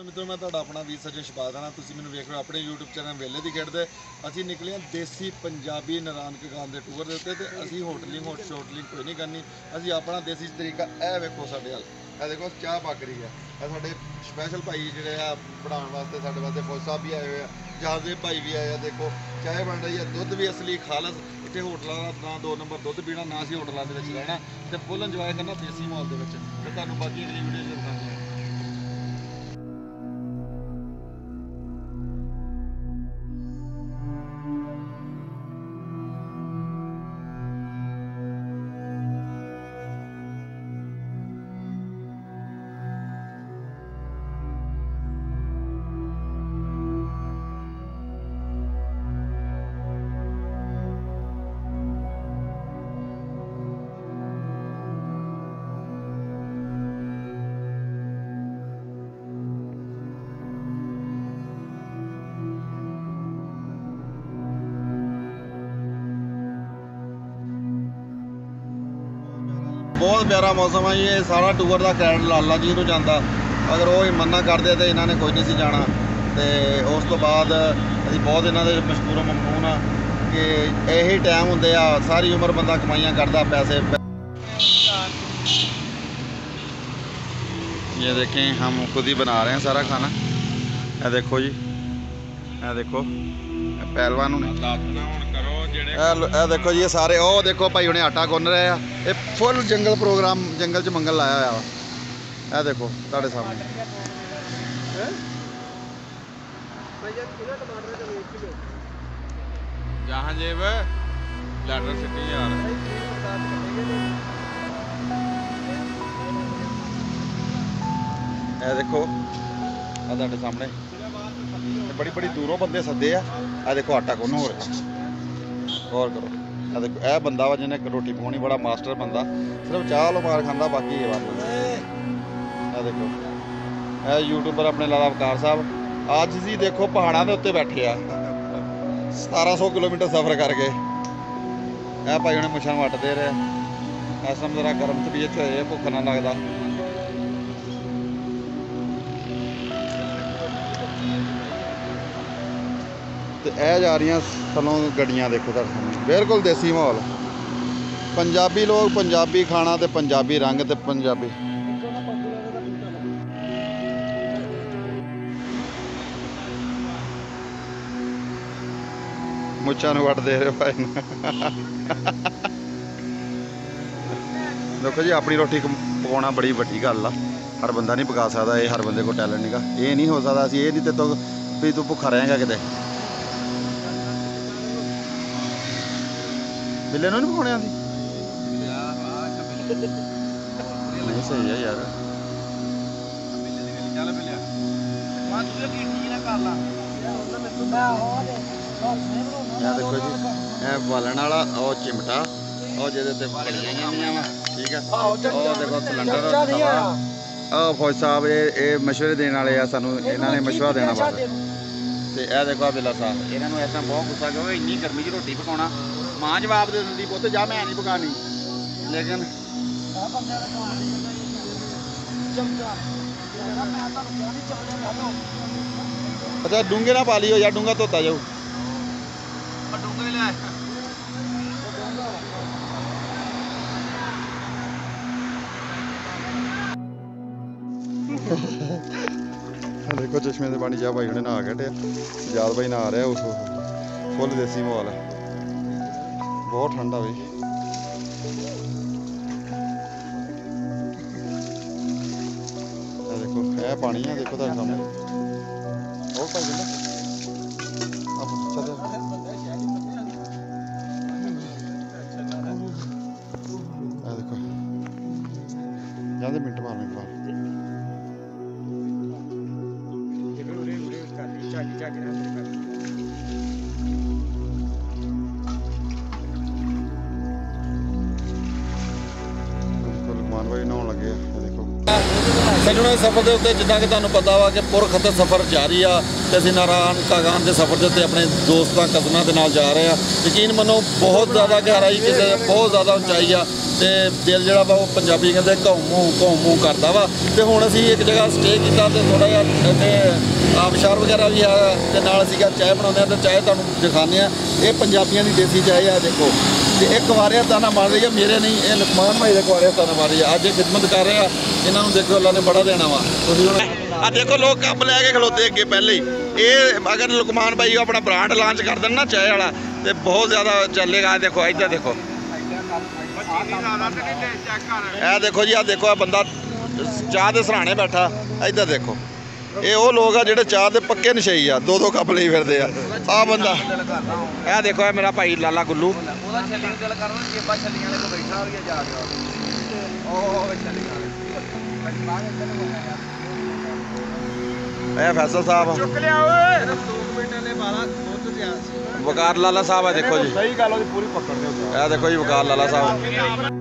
मित्रों मैं तुहाडा अपना वीर सज्जन छपाल राणा तुसीं मैनूं वेख रहे हो अपने यूट्यूब चैनल वेले दी खेड दे। असीं निकले हैं देसी पंजाबी नारायणक गान के टूर के उत्ते ते असीं होटलिंग शोटलिंग कोई नहीं करनी। असीं अपना देसी तरीका ए वेखो साडे हल ए देखो चाह पक रही है। साडे स्पैशल भाई जिहड़े आ बनाउण वास्ते साडे वास्ते फौज साहब भी आए हुए हैं, जादेव भाई भी आए। देखो चाय बन रही है, दुध भी असली खालस। इत्थे होटलों का ना 2 नंबर दुध पीना ना असीं होटलों के विच रहना ते फुल इंजॉय करना देसी माहौल दे विच। ते तुहानूं बाकी अगली वीडियो च दिखांगे। बहुत प्यारा मौसम है। ये सारा टूर का क्रेडिट लाला जी को जाता। अगर वो मन्ना करते तो इन्होंने कोई नहीं सी जाना। तो उस तो बाद अभी बहुत इन्हों के मशहूर ममनून आ कि यही टाइम होंगे आ सारी उम्र बंदा कमाइयाँ करता पैसे। ये देखें हम खुद ही बना रहे हैं सारा खाना। ये देखो जी, ये देखो पहलवान देखो जी, ये सारे ओ देखो भाई उन्हें आटा गुन रहे हैं। ये फुल जंगल प्रोग्राम जंगल च मंगल लाया हुआ वा। ये देखो तुहाडे सामने जहाँ जेब लैटर सिटी यार। ये देखो तुहाडे सामने बड़ी बड़ी दूरों बंदे सदे आ। देखो आटा गुन हो रहा। गौर करो, देखो यह बंदा वा जिन्हें रोटी पकानी बड़ा मास्टर बंदा, सिर्फ चाह लो मार खांदा बाकी ये बात। देखो यह यूट्यूबर अपने लाला वकार साहब आज जी देखो पहाड़ों के उत्ते बैठे आ 1700 किलोमीटर सफ़र करके। यह भाई उन्हें मुछां वट दे रहे। इस टाइम जरा गर्म तबीयत होए भुख ना लगता। तो यह जा रही थलों गड्डियाँ देखो तुहाडे सामने बिल्कुल देसी माहौल। पंजाबी लोग पंजाबी खाना तो पंजाबी रंग तो पंजाबी मुच्छां नूं वट दे रहे भाई। देखो जी अपनी रोटी पकाना बड़ी वड्डी गल आ। हर बंदा नहीं पका सकता, ये हर बंदे को टैलेंट नहीं गा। ये नहीं हो सकता ये नहीं तो भी तू भुखा रहेगा किते। बिल्ले नहीं पकाने आती नहीं सही है यार। देखो जी बालन वाला और चिमटा और जिहदे बड़ियां जांदियां वा, ठीक है। और देखो सिलेंडर फौज साहब ये मशवरे देने वाले आ सानू, इन्होंने मशवरा देना बस। तो यह देखो बिल्ला साहब इन्होंने इस टाइम बहुत गुस्सा क्योंकि इन्नी गर्मी च रोटी पकाना। मां जवाब दे दी पुत जा मैं नहीं पकानी, लेकिन अच्छा डूंगे ना पा लियो यार, डूंगा धोता जाओ। देखो चश्मे से पानी जा भाई उन्हें नहा के जाद भाई नहा रहा है। फुल देसी माहौल है, बहुत ठंडा भाई। देखो है पानी है, देखो तेरे सामने और भाई देखो ज्यादा मिनट मारने के बाद भाई नहाउण लगे आ। देखो सजणों सफर के उत्ते जिद्दां कि तुहानूं पता वा कि पुरखत सफर जारी आ। ਤੇ ਅਸੀਂ ਨਾਰਾਇਣ ਕਾਗਾਨ ਦੇ ਸਫ਼ਰ ਦੇ ਉੱਤੇ ਆਪਣੇ ਦੋਸਤਾਂ ਕਜ਼ਨਾਂ ਦੇ ਨਾਲ ਜਾ ਰਹੇ ਹਾਂ। ਯਕੀਨ ਮੰਨੋ ਬਹੁਤ ਜ਼ਿਆਦਾ ਗਹਿਰਾਈ ਕਿਸੇ ਬਹੁਤ ਜ਼ਿਆਦਾ ਉਚਾਈ ਆ ਤੇ ਦਿਲ ਜਿਹੜਾ ਵਾ ਉਹ ਪੰਜਾਬੀ ਕਹਿੰਦੇ ਘੌਂ ਮੂੰਹ ਕਰਦਾ ਵਾ। ਤੇ ਹੁਣ ਅਸੀਂ ਇੱਕ ਜਗ੍ਹਾ ਸਟੇ ਕੀਤਾ ਤੇ ਥੋੜ੍ਹਾ ਜਿਹਾ ਇੱਥੇ ਆਬਸ਼ਾਰ ਵਗੈਰਾ ਵੀ ਆ ਤੇ ਨਾਲ ਅਸੀਂ ਚਾਹ ਬਣਾਉਂਦੇ ਹਾਂ ਤੇ ਚਾਹ ਤੁਹਾਨੂੰ ਦਿਖਾਉਂਦੇ ਹਾਂ। ਇਹ ਪੰਜਾਬੀਆਂ ਦੀ ਦੇਸੀ ਚਾਹ ਆ ਦੇਖੋ, ਤੇ ਇਹ ਕੁਆਰਿਆਂ ਤਾਨਾ ਮਾਰ ਰਹੀ ਆ, ਮੇਰੇ ਨਹੀਂ, ਇਹ ਲੁਕਮਾਨ ਭਾਈ ਦੇ ਕੁਆਰਿਆਂ ਤਾਨਾ ਮਾਰ ਰਹੀ ਆ। ਅੱਜ ਇਹ ਖਿਦਮਤ ਕਰ ਰਹੇ ਆ, ਇਹਨਾਂ ਨੂੰ ਦੇਖੋ ਅੱਲਾ ਨੇ ਬੜਾ ਦੇਣਾ ਵਾ। ਤੁਸੀਂ ਹੁਣ ਆ ਦੇਖੋ ਲੋਕ ਕੱਪ ਲੈ ਕੇ ਖਲੋਤੇ ਅੱਗੇ ਪਹਿਲੇ ਹੀ। ਇਹ ਅਗਰ ਲੁਕਮਾਨ ਭਾਈ ਆਪਣਾ ਬ੍ਰਾਂਡ ਲਾਂਚ ਕਰ ਦੇਣ ਨਾ ਚਾਹ ਵਾਲਾ ਤੇ ਬਹੁਤ ਜ਼ਿਆਦਾ ਚੱਲੇਗਾ। ਦੇਖੋ ਇੱਧਰ ਦੇਖੋ, ਇਹ ਦੇਖੋ ਜੀ, ਆ ਦੇਖੋ ਆ ਬੰਦਾ ਚਾਹ ਦੇ ਸਰਾਣੇ ਬੈਠਾ। ਇੱਧਰ ਦੇਖੋ, ਇਹ ਉਹ ਲੋਕ ਆ ਜਿਹੜੇ ਚਾਹ ਦੇ ਪੱਕੇ ਨਸ਼ਈ ਆ, 2-2 ਕੱਪ ਲਈ ਫਿਰਦੇ ਆ। ਆ ਬੰਦਾ ਇਹ ਦੇਖੋ, ਇਹ ਮੇਰਾ ਭਾਈ ਲਾਲਾ ਗੁੱਲੂ। ਇਹ ਫੈਸਲ ਸਾਹਿਬ ਵਕਾਰ ਲਾਲਾ ਸਾਹਿਬ ਆ ਦੇਖੋ ਜੀ, ਸਹੀ ਗੱਲ ਉਹਦੀ ਪੂਰੀ ਪਕੜਦੇ ਹੋ। ਇਹ ਦੇਖੋ ਜੀ ਵਕਾਰ ਲਾਲਾ ਸਾਹਿਬ।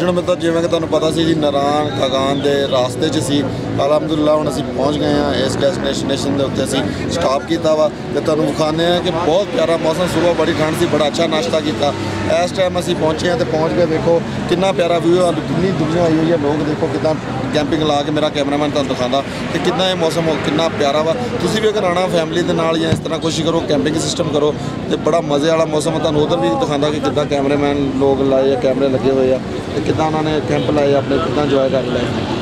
ਹੁਣ ਮੈਂ ਤਾਂ ਜਿਵੇਂ ਕਿ ਤੁਹਾਨੂੰ ਪਤਾ ਸੀ ਜੀ ਨਾਰਾਨ ਖਗਾਨ ਦੇ ਰਾਸਤੇ 'ਚ ਸੀ। ਅਲਹਮਦੁਲਿਲਾ ਹੁਣ ਅਸੀਂ ਪਹੁੰਚ ਗਏ ਹਾਂ ਇਸ ਡੈਸਟੀਨੇਸ਼ਨ ਦੇ ਉੱਤੇ। ਅਸੀਂ ਸਟਾਪ ਕੀਤਾ ਵਾ ਤੇ ਤੁਹਾਨੂੰ ਵਿਖਾਉਂਦੇ ਹਾਂ ਕਿ ਬਹੁਤ ਪਿਆਰਾ ਮੌਸਮ। ਸੁਬਹ ਬੜੀ ਠੰਡ ਸੀ, ਬੜਾ ਅੱਛਾ ਨਾਸ਼ਤਾ ਕੀਤਾ। ਇਸ ਟਾਈਮ ਅਸੀਂ ਪਹੁੰਚੇ ਹਾਂ ਤੇ ਪਹੁੰਚ ਕੇ ਵੇਖੋ ਕਿੰਨਾ ਪਿਆਰਾ ਵਿਊ ਆ। ਕਿੰਨੀ ਦੁਨੀਆ ਆਈ ਹੋਈ ਹੈ, ਲੋਕ ਦੇਖੋ ਕਿੱਦਾਂ ਕੈਂਪਿੰਗ ਲਾ ਕੇ। ਮੇਰਾ ਕੈਮਰਾਮੈਨ ਤੁਹਾਨੂੰ ਦਿਖਾਉਂਦਾ ਕਿ ਕਿੰਨਾ ਇਹ ਮੌਸਮ ਕਿੰਨਾ ਪਿਆਰਾ ਵਾ। ਤੁਸੀਂ ਵੀ ਅਗਰ ਆਉਣਾ ਫੈਮਿਲੀ ਦੇ ਨਾਲ ਜਾਂ ਇਸ ਤਰ੍ਹਾਂ ਕੋਸ਼ਿਸ਼ ਕਰੋ, ਕੈਂਪਿੰਗ ਸਿਸਟਮ ਕਰੋ ਤੇ ਬੜਾ ਮਜ਼ੇ ਵਾਲਾ ਮੌਸਮ। ਤੁਹਾਨੂੰ ਉਧਰ ਵੀ ਦਿਖਾਉਂਦਾ ਕਿ ਕਿੱਦਾਂ ਕੈਮਰਾਮੈਨ ਲੋਕ ਲਾਏ ਆ, ਕੈਮਰੇ ਲੱਗੇ ਹੋਏ ਆ ਤੇ ਕਿੱਦਾਂ ਉਹਨਾਂ ਨੇ ਕੈਂਪ ਲਾਏ ਆਪਣੇ, ਕਿੱਦਾਂ ਇੰਜੋਏ ਕਰ ਲਿਆ।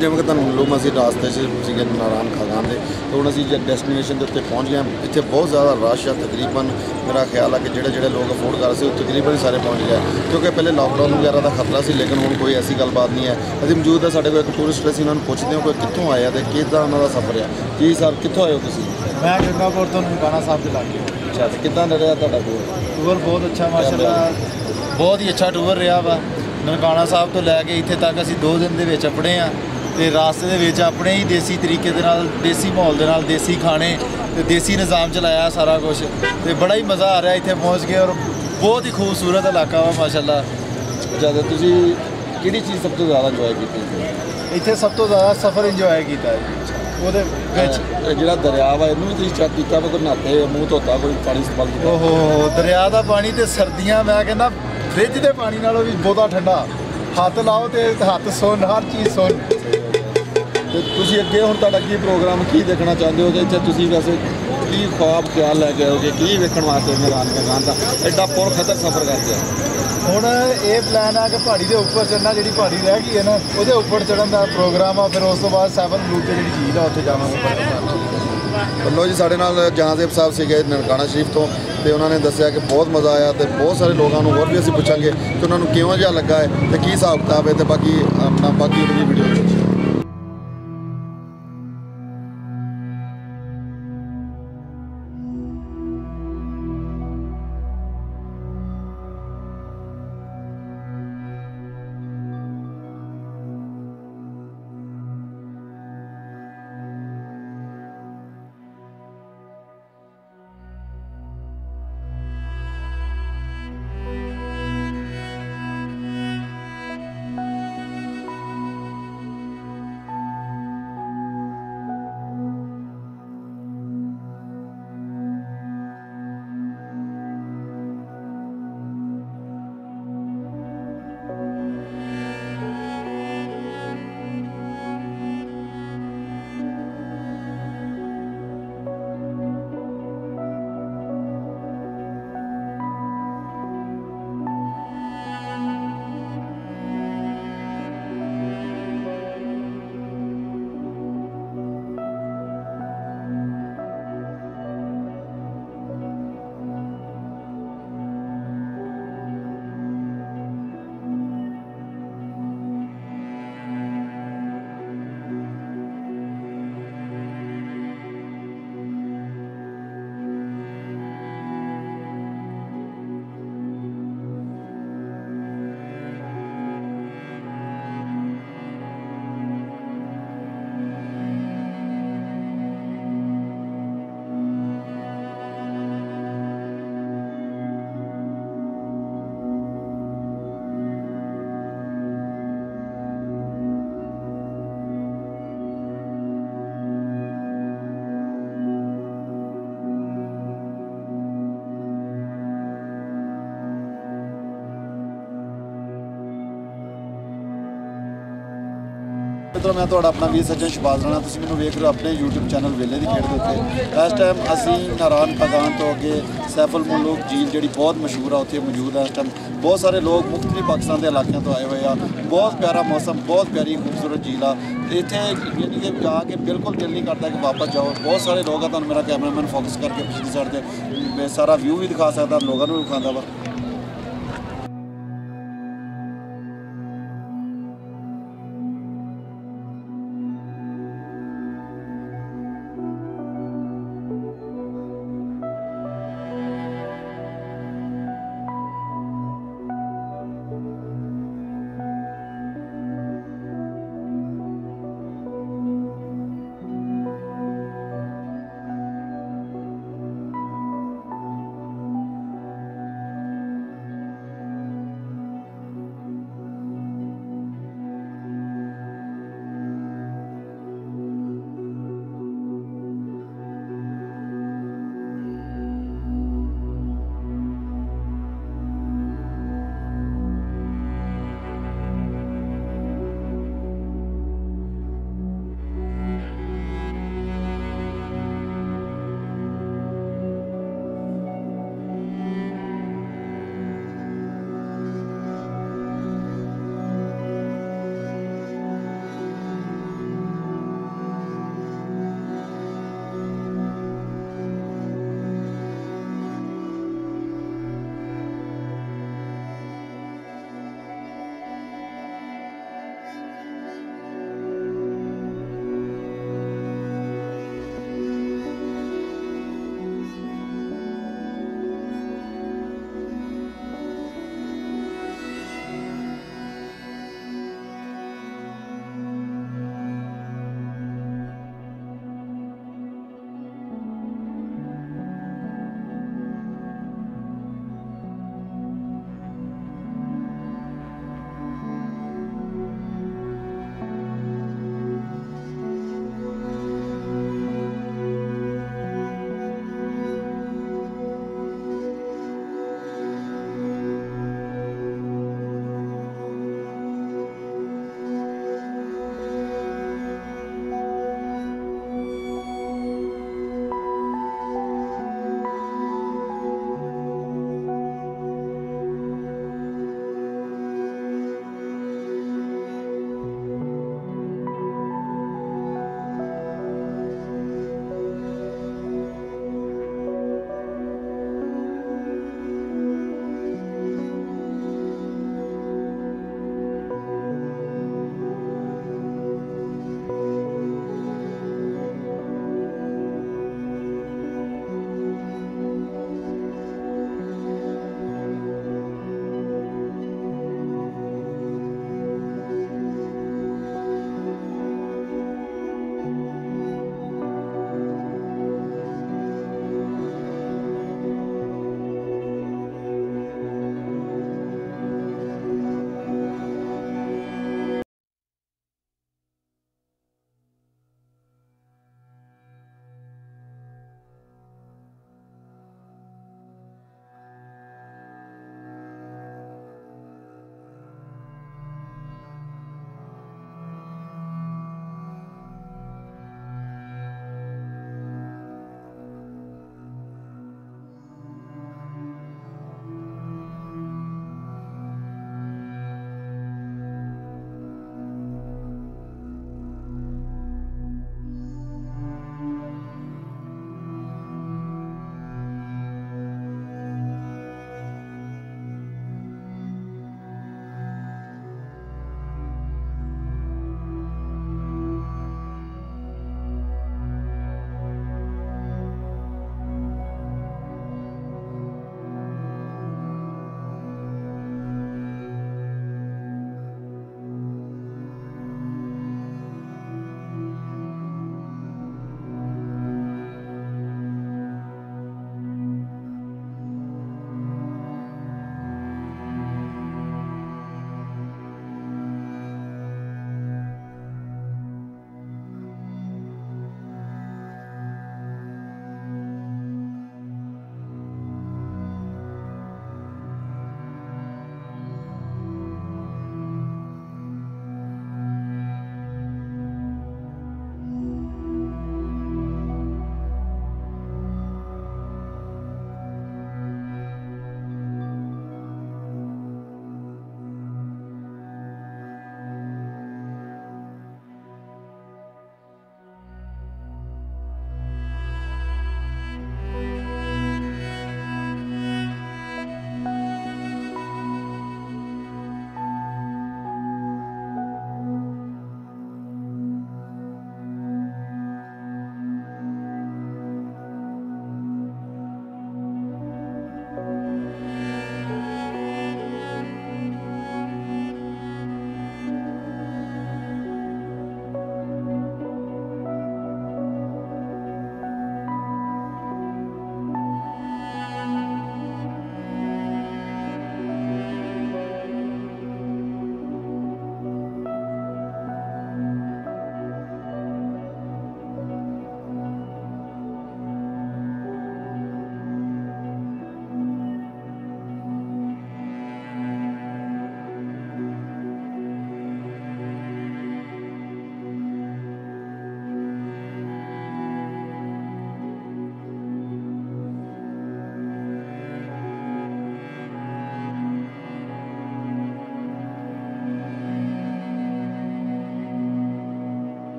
ਜਿਵੇਂ ਕਿ ਤੁਹਾਨੂੰ ਮਾਲੂਮ ਅਸੀਂ ਰਾਸਤੇ 'ਚ ਸੀਗੇ ਨਾਰਾਨ ਖਗਾਨ ਦੇ, ਤੇ ਹੁਣ ਅਸੀਂ ਡੈਸਟੀਨੇਸ਼ਨ ਦੇ ਉੱਤੇ ਪਹੁੰਚ ਗਏ ਹਾਂ। ਇੱਥੇ ਬਹੁਤ ਜ਼ਿਆਦਾ ਰਸ਼ ਆ। ਤਕਰੀਬਨ ਮੇਰਾ ਖਿਆਲ ਆ ਕਿ ਜਿਹੜੇ ਲੋਕ ਅਫੋਰਡ ਕਰ ਰਹੇ ਸੀ ਉਹ ਤਕਰੀਬਨ ਸਾਰੇ ਪਹੁੰਚ ਗਏ, ਕਿਉਂਕਿ ਪਹਿਲੇ ਲਾਕਡਾਊਨ ਵਗੈਰਾ ਦਾ ਖਤਰਾ ਸੀ। ਲੇਕਿਨ ਹੁਣ ਕੋਈ ਐਸੀ ਗੱਲਬਾਤ ਨਹੀਂ ਹੈ। ਅਸੀਂ ਮੌਜੂਦ ਹੈ, ਸਾਡੇ ਕੋਲ ਇੱਕ ਟੂਰਿਸਟ, ਅਸੀਂ ਉਹਨਾਂ ਨੂੰ ਪੁੱਛਦੇ ਹਾਂ ਕੋਈ ਕਿੱਥੋਂ ਆਇਆ ਤੇ ਕਿੱਦਾਂ ਉਹਨਾਂ ਦਾ ਸਫ਼ਰ ਆ। ਜੀ ਸਰ, ਕਿੱਥੋਂ ਆਏ ਹੋ ਤੁਸੀਂ? ਮੈਂ ਗੰਗਾਪੁਰ ਤੋਂ ਨਨਕਾਣਾ ਸਾਹਿਬ ਦੇ ਲਾਗੇ। ਅੱਛਾ, ਤੇ ਕਿੱਦਾਂ ਦਾ ਰਿਹਾ ਤੁਹਾਡਾ ਟੂਰ ਬਹੁਤ ਅੱਛਾ, ਮਾਸ਼ਾਅੱਲਾ ਬਹੁਤ ਹੀ ਅੱਛਾ ਟੂਰ ਰਿਹਾ ਵਾ। ਨਨਕਾਣਾ ਸਾਹਿਬ ਤੋਂ ਲੈ ਕੇ ਇੱਥੇ ਤੱਕ ਅਸੀਂ 2 ਦਿਨ ਦੇ ਵਿੱਚ ਆਪਣੇ ਆ ਤੇ ਰਾਸਤੇ ਦੇ ਵਿੱਚ ਆਪਣੇ ਹੀ ਦੇਸੀ ਤਰੀਕੇ ਦੇ ਨਾਲ, ਦੇਸੀ ਮਾਹੌਲ ਦੇ ਨਾਲ, ਦੇਸੀ ਖਾਣੇ ਤੇ ਦੇਸੀ ਨਿਜ਼ਾਮ ਚਲਾਇਆ ਸਾਰਾ ਕੁਝ, ਤੇ ਬੜਾ ਹੀ ਮਜ਼ਾ ਆ ਰਿਹਾ ਇੱਥੇ ਪਹੁੰਚ ਕੇ। ਔਰ ਬਹੁਤ ਹੀ ਖੂਬਸੂਰਤ ਇਲਾਕਾ ਵਾ ਮਾਸ਼ਾਅੱਲਾ। ਜ਼ਿਆਦਾ ਤੁਸੀਂ ਕਿਹੜੀ ਚੀਜ਼ ਸਭ ਤੋਂ ਜ਼ਿਆਦਾ ਇੰਜੋਏ ਕੀਤੀ ਇੱਥੇ ਸਭ ਤੋਂ ਜ਼ਿਆਦਾ ਸਫ਼ਰ ਇੰਜੋਏ ਕੀਤਾ ਹੈ ਉਹਦੇ ਵਿੱਚ। ਜਿਹੜਾ ਦਰਿਆ ਵਾ ਇਹਨੂੰ ਵੀ ਤੁਸੀਂ ਚੈੱਕ ਕੀਤਾ ਵਾ? ਕੋਈ ਨਹਾਤੇ, ਮੂੰਹ ਧੋਤਾ, ਕੋਈ ਪਾਣੀ ਇਸਤੇਮਾਲ ਕੀਤਾ? ਓਹੋ, ਦਰਿਆ ਦਾ ਪਾਣੀ ਤੇ ਸਰਦੀਆਂ, ਮੈਂ ਕਹਿੰਦਾ ਫ੍ਰਿਜ ਦੇ ਪਾਣੀ ਨਾਲੋਂ ਵੀ ਬਹੁਤਾ ਠੰਡਾ। ਹੱਥ ਲਾਓ ਤੇ ਹੱਥ ਸੁੰਨ, ਹਰ ਚੀਜ਼ ਸੁੰਨ। ਤੇ ਤੁਸੀਂ ਅੱਗੇ ਹੁਣ ਤੁਹਾਡਾ ਕੀ ਪ੍ਰੋਗਰਾਮ, ਕੀ ਦੇਖਣਾ ਚਾਹੁੰਦੇ ਹੋ? ਕਿ ਇੱਥੇ ਤੁਸੀਂ ਵੈਸੇ ਕੀ ਖੁਆਬ ਖਿਆਲ ਲੈ ਕੇ ਆਓਗੇ, ਕੀ ਵੇਖਣ ਵਾਸਤੇ ਨਾਰਾਨ ਖਗਾਨ ਦਾ ਐਡਾ ਪੁਰਖਤਰ ਸਫ਼ਰ ਕਰਦੇ ਆ? ਹੁਣ ਇਹ ਪਲਾਨ ਆ ਕਿ ਪਹਾੜੀ ਦੇ ਉੱਪਰ ਚੜ੍ਹਨਾ, ਜਿਹੜੀ ਪਹਾੜੀ ਰਹਿ ਗਈ ਹੈ ਨਾ ਉਹਦੇ ਉੱਪਰ ਚੜ੍ਹਨ ਦਾ ਪ੍ਰੋਗਰਾਮ ਆ। ਫਿਰ ਉਸ ਤੋਂ ਬਾਅਦ 7 ਬਲੂ ਤੇ ਜਿਹੜੀ ਝੀਲ ਆ ਉੱਥੇ ਜਾਵਾਂਗੇ। ਵੱਲੋਂ ਜੀ ਸਾਡੇ ਨਾਲ ਜਹਾਂਜ਼ੇਬ ਸਾਹਿਬ ਸੀਗੇ ਨਨਕਾਣਾ ਸ਼ਰੀਫ ਤੋਂ, ਤੇ ਉਹਨਾਂ ਨੇ ਦੱਸਿਆ ਕਿ ਬਹੁਤ ਮਜ਼ਾ ਆਇਆ ਤੇ ਬਹੁਤ ਸਾਰੇ ਲੋਕਾਂ ਨੂੰ ਹੋਰ ਵੀ ਅਸੀਂ ਪੁੱਛਾਂਗੇ ਕਿ ਉਹਨਾਂ ਨੂੰ ਕਿਵੇਂ ਜਿਹਾ ਲੱਗਾ ਹੈ ਤੇ ਕੀ ਹਿਸਾਬ ਕਿਤਾਬ ਹੈ, ਤੇ ਬਾਕੀ ਆਪਣਾ ਬਾਕੀ ਉਹਦੀ ਵੀਡੀਓ ਮਿੱਤਰੋ, ਮੈਂ ਤੁਹਾਡਾ ਆਪਣਾ ਵੀਰ ਸੱਜਣ ਸ਼ਬਾਜ਼ ਰਾਣਾ। ਤੁਸੀਂ ਮੈਨੂੰ ਵੇਖ ਰਹੇ ਹੋ ਆਪਣੇ YouTube ਚੈਨਲ ਵੇਲੇ ਦੀ ਖੇਡ ਦੇ ਉੱਤੇ। ਇਸ ਟਾਈਮ ਅਸੀਂ ਨਾਰਾਨ ਖਗਾਨ ਤੋਂ ਅੱਗੇ ਸੈਫੁਲ ਮੁਲੂਕ ਝੀਲ ਜਿਹੜੀ ਬਹੁਤ ਮਸ਼ਹੂਰ ਆ ਉੱਥੇ ਮੌਜੂਦ ਹੈ। ਇਸ ਟਾਈਮ ਬਹੁਤ ਸਾਰੇ ਲੋਕ ਮੁਖਤਲਿਫ ਪਾਕਿਸਤਾਨ ਦੇ ਇਲਾਕਿਆਂ ਤੋਂ ਆਏ ਹੋਏ ਆ। ਬਹੁਤ ਪਿਆਰਾ ਮੌਸਮ, ਬਹੁਤ ਪਿਆਰੀ ਖੂਬਸੂਰਤ ਝੀਲ ਆ। ਇੱਥੇ ਯਾਨੀ ਕਿ ਜਾ ਕੇ ਬਿਲਕੁਲ ਦਿਲ ਨਹੀਂ ਕਰਦਾ ਕਿ ਵਾਪਸ ਜਾਓ। ਬਹੁਤ ਸਾਰੇ ਲੋਕ ਆ, ਤੁਹਾਨੂੰ ਮੇਰਾ ਕੈਮਰਾਮੈਨ ਫੋਕਸ ਕਰਕੇ ਪਿਛਲੀ ਸਾਈਡ 'ਤੇ ਸਾਰਾ ਵਿਊ ਵੀ ਦਿਖਾ ਸਕਦਾ, ਲੋਕਾਂ ਨੂੰ ਵੀ ਦਿਖਾਉਂਦਾ ਵਾ।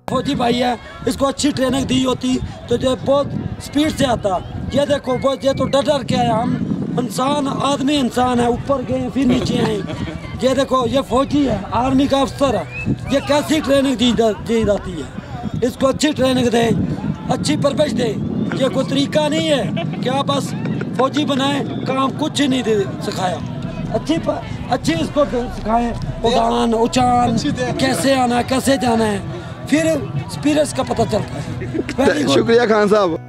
फौजी भाई है, इसको अच्छी ट्रेनिंग दी होती तो जो बहुत स्पीड से आता। ये देखो बहुत, ये तो डर डर के आया, हम इंसान आदमी इंसान है, ऊपर गए फिर नीचे आए। ये देखो ये फौजी है, आर्मी का अफसर है, ये कैसी ट्रेनिंग दी जाती है। इसको अच्छी ट्रेनिंग दे, अच्छी परवरिश दे। ये कोई तरीका नहीं है क्या बस फौजी बनाए, काम कुछ नहीं दे सिखाया। अच्छी इसको सिखाएं, उड़ान उचान कैसे आना कैसे जाना है, फिर एक्सपीरियंस का पता चलता है। शुक्रिया खान साहब।